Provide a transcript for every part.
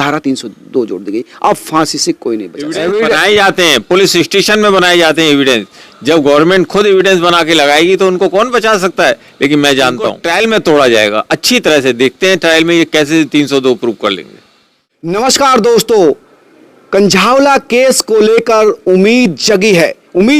धारा 302 जोड़ दी गई। अब फांसी से कोई नहीं बचा। एविडेंस बनाए जाते हैं, पुलिस स्टेशन में बनाए जाते हैं एविडेंस। जब गवर्नमेंट खुद एविडेंस बना के लगाएगी तो उनको कौन बचा सकता है। लेकिन मैं जानता हूँ ट्रायल में तोड़ा जाएगा अच्छी तरह से। देखते हैं ट्रायल में ये कैसे 302 प्रूव कर लेंगे। नमस्कार दोस्तों, कंझावला केस को लेकर उम्मीद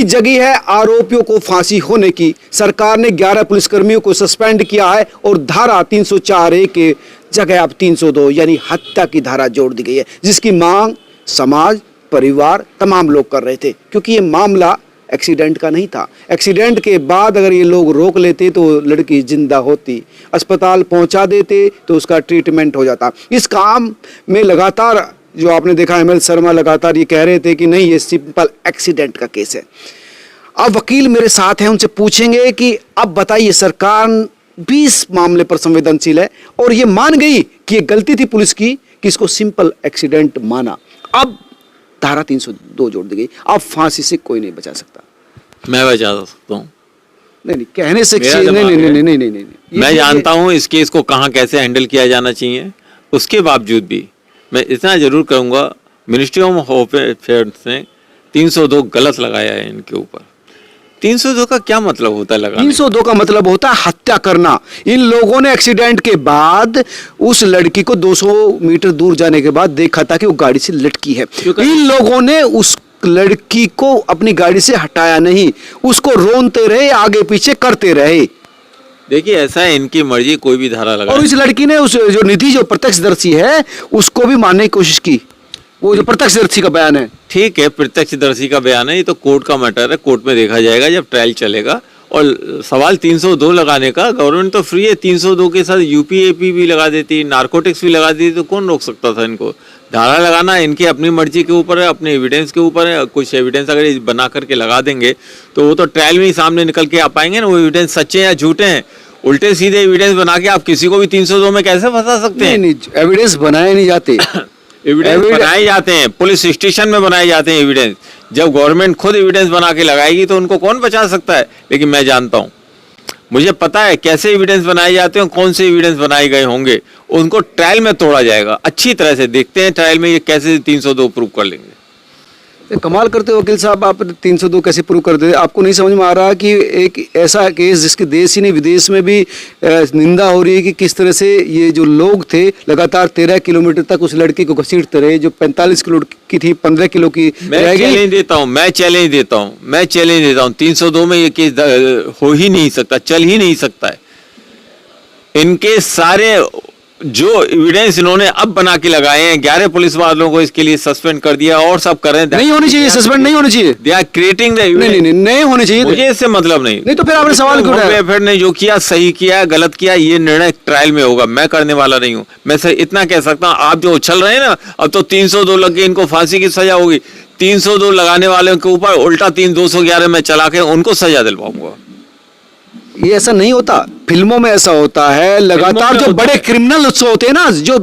जगी है आरोपियों को फांसी होने की। सरकार ने 11 पुलिसकर्मियों को सस्पेंड किया है और धारा 304A के जगह अब 302 यानी हत्या की धारा जोड़ दी गई है, जिसकी मांग समाज, परिवार, तमाम लोग कर रहे थे। क्योंकि ये मामला एक्सीडेंट का नहीं था। एक्सीडेंट के बाद अगर ये लोग रोक लेते तो लड़की जिंदा होती, अस्पताल पहुंचा देते तो उसका ट्रीटमेंट हो जाता। इस काम में लगातार जो आपने देखा ML शर्मा लगातार ये कह रहे थे कि नहीं, ये सिंपल एक्सीडेंट का केस है। अब वकील मेरे साथ हैं, उनसे पूछेंगे कि अब बताइए, सरकार भी इस मामले पर संवेदनशील है और ये मान गई कि ये गलती थी पुलिस की कि इसको सिंपल एक्सीडेंट माना। अब धारा 302 जोड़ दी गई। अब फांसी से कोई नहीं बचा सकता। मैं बचा सकता हूँ। नहीं, कहने से नहीं। मैं जानता हूँ इस केस को कहाँ कैसे हैंडल किया जाना चाहिए। उसके बावजूद भी मैं इतना जरूर कहूँगा, मिनिस्ट्री ऑफ होम अफेयर्स ने 302 गलत लगाया है इनके ऊपर। 302 का क्या मतलब होता है लगाने? 302 का मतलब होता है हत्या करना। इन लोगों ने एक्सीडेंट के बाद उस लड़की को 200 मीटर दूर जाने के बाद देखा था कि वो गाड़ी से लटकी है। इन लोगों ने उस लड़की को अपनी गाड़ी से हटाया नहीं, उसको रोनते रहे, आगे पीछे करते रहे। देखिए, ऐसा है, इनकी मर्जी, कोई भी धारा लगा। और इस लड़की ने उस जो निधि जो प्रत्यक्षदर्शी है उसको भी मारने की कोशिश की। वो जो प्रत्यक्षदर्शी का बयान है, ठीक है, प्रत्यक्षदर्शी का बयान है, ये तो कोर्ट का मैटर है, कोर्ट में देखा जाएगा जब ट्रायल चलेगा। और सवाल 302 लगाने का, गवर्नमेंट तो फ्री है। 302 के साथ UPAP भी लगा देती, नारकोटिक्स भी लगा देती, तो कौन रोक सकता था इनको। धारा लगाना इनकी अपनी मर्जी के ऊपर है, अपने एविडेंस के ऊपर है। कुछ एविडेंस अगर बना करके लगा देंगे तो वो तो ट्रायल में ही सामने निकल के आ पाएंगे ना, वो एविडेंस सच्चे या झूठे हैं। उल्टे सीधे एविडेंस बना के आप किसी को भी 302 में कैसे फंसा सकते हैं? नहीं, एविडेंस बनाए नहीं जाते। एविडेंस बनाए जाते हैं, पुलिस स्टेशन में बनाए जाते हैं एविडेंस। जब गवर्नमेंट खुद एविडेंस बना के लगाएगी तो उनको कौन बचा सकता है। लेकिन मैं जानता हूँ, मुझे पता है कैसे एविडेंस बनाए जाते हैं, कौन से एविडेंस बनाए गए होंगे। उनको ट्रायल में तोड़ा जाएगा अच्छी तरह से। देखते हैं ट्रायल में ये कैसे 302 प्रूव कर लेंगे। कमाल करते हो वकील साहब, आप 302 कैसे प्रूव कर देते? आपको नहीं समझ में आ रहा कि एक ऐसा केस जिसके देश ही नहीं विदेश में भी निंदा हो रही है कि किस तरह से ये जो लोग थे लगातार 13 किलोमीटर तक उस लड़की को घसीटते रहे, जो 45 किलो की थी 15 किलो की। मैं चैलेंज देता हूँ 302 में ये केस हो ही नहीं सकता, चल ही नहीं सकता है। इनके सारे जो एविडेंस इन्होंने अब बना के लगाए हैं, 11 पुलिस वालों को इसके लिए सस्पेंड कर दिया और सब कर रहे हैं। नहीं होनी चाहिए, सस्पेंड नहीं होनी चाहिए। They are creating the evidence. नहीं होनी चाहिए, मुझे इससे मतलब नहीं। तो फिर आपने सवाल क्यों उठाया? फिर ने जो किया सही किया, गलत किया, ये निर्णय ट्रायल में होगा। मैं करने वाला नहीं हूँ। मैं सिर्फ इतना कह सकता हूँ, आप जो उछल रहे हैं ना, अब तो 302 लग के इनको फांसी की सजा होगी। 302 लगाने वालों के ऊपर उल्टा 211 में चला के उनको सजा दिलवाऊंगा। ये ऐसा नहीं होता, फिल्मों में ऐसा होता है। लगातार जो बड़े क्रिमिनल्स होते हैं ना, जो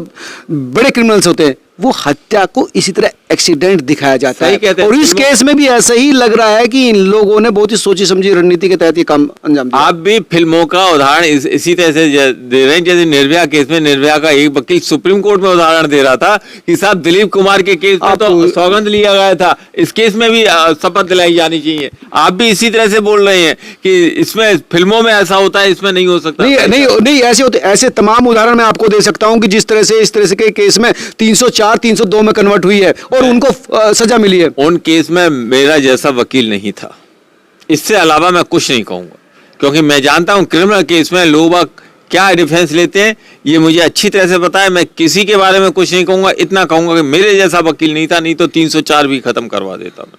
बड़े क्रिमिनल्स होते हैं, वो हत्या को इसी तरह एक्सीडेंट दिखाया जाता है। और इस केस में भी ऐसा ही लग रहा है कि इन लोगों ने बहुत ही सोची समझी रणनीति के तहत ये काम अंजाम दिया। आप भी फिल्मों का उदाहरण इसी तरह से दे रहे हैं। जैसे निर्भया केस में निर्भया का एक वकील सुप्रीम कोर्ट में उदाहरण दे रहा था कि साहब दिलीप कुमार के केस में तो सौगंध लिया गया था, इस केस में भी शपथ दिलाई जानी चाहिए। आप भी इसी तरह से बोल रहे हैं कि इसमें फिल्मों में ऐसा होता है, इसमें नहीं हो सकता। नहीं ऐसे होते, ऐसे तमाम उदाहरण मैं आपको दे सकता हूं कि जिस तरह से इस तरह से के केस में 304 302 में कन्वर्ट हुई है और उनको सजा मिली है। उन केस में मेरा जैसा वकील नहीं था। इससे अलावा मैं कुछ नहीं कहूंगा, क्योंकि मैं जानता हूं क्रिमिनल केस में लोग क्या डिफेंस लेते हैं, ये मुझे अच्छी तरह से पता है। मैं किसी के बारे में कुछ नहीं कहूंगा, इतना कहूंगा कि मेरे जैसा वकील नहीं था, नहीं तो 304 भी खत्म करवा देता मैं।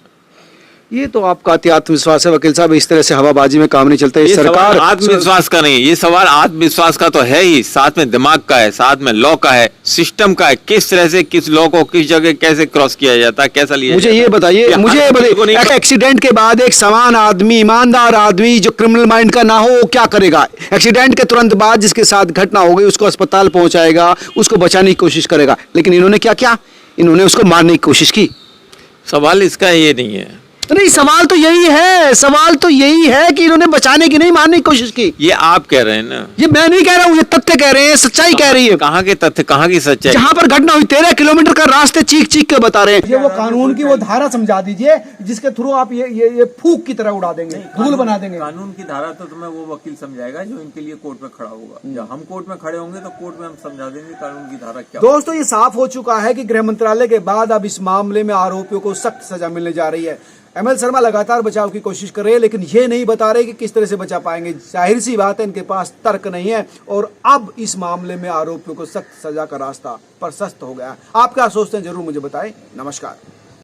ये तो आपका अति आत्मविश्वास है वकील साहब, इस तरह से हवाबाजी में काम नहीं चलता। ये सरकार आत्मविश्वास का नहीं, ये सवाल आत्मविश्वास का तो है ही, साथ में दिमाग का है, साथ में लॉ का है, सिस्टम का है। किस तरह से किस लॉ को किस जगह कैसे क्रॉस किया जाता है, कैसा लिया मुझे ये बताइए, एक्सीडेंट के बाद एक समान आदमी, ईमानदार आदमी जो क्रिमिनल माइंड का ना हो, वो क्या करेगा? एक्सीडेंट के तुरंत बाद जिसके साथ घटना हो गई उसको अस्पताल पहुंचाएगा, उसको बचाने की कोशिश करेगा। लेकिन इन्होंने क्या किया? इन्होंने उसको मारने की कोशिश की। सवाल इसका ये नहीं है। नहीं, सवाल तो यही है कि इन्होंने बचाने की नहीं, मारने की कोशिश की। ये आप कह रहे हैं ना, ये मैं नहीं कह रहा हूँ, ये तथ्य कह रहे हैं, सच्चाई कह रही है। कहाँ के तथ्य, कहाँ की सच्चाई? जहाँ पर घटना हुई 13 किलोमीटर का रास्ते चीख चीख के बता रहे हैं। ये वो कानून की वो धारा समझा दीजिए जिसके थ्रू आप ये फूक की तरह उड़ा देंगे, धूल बना देंगे। कानून की धारा तो तुम्हें वो वकील समझाएगा जो इनके लिए कोर्ट में खड़ा होगा। जब हम कोर्ट में खड़े होंगे तो कोर्ट में हम समझा देंगे कानून की धारा क्या। दोस्तों, ये साफ हो चुका है कि गृह मंत्रालय के बाद अब इस मामले में आरोपियों को सख्त सजा मिलने जा रही है। एमएल शर्मा लगातार बचाव की कोशिश कर रहे हैं, लेकिन ये नहीं बता रहे कि किस तरह से बचा पाएंगे। जाहिर सी बात है, इनके पास तर्क नहीं है और अब इस मामले में आरोपियों को सख्त सजा का रास्ता प्रशस्त हो गया। आप क्या सोचते हैं, जरूर मुझे बताएं। नमस्कार।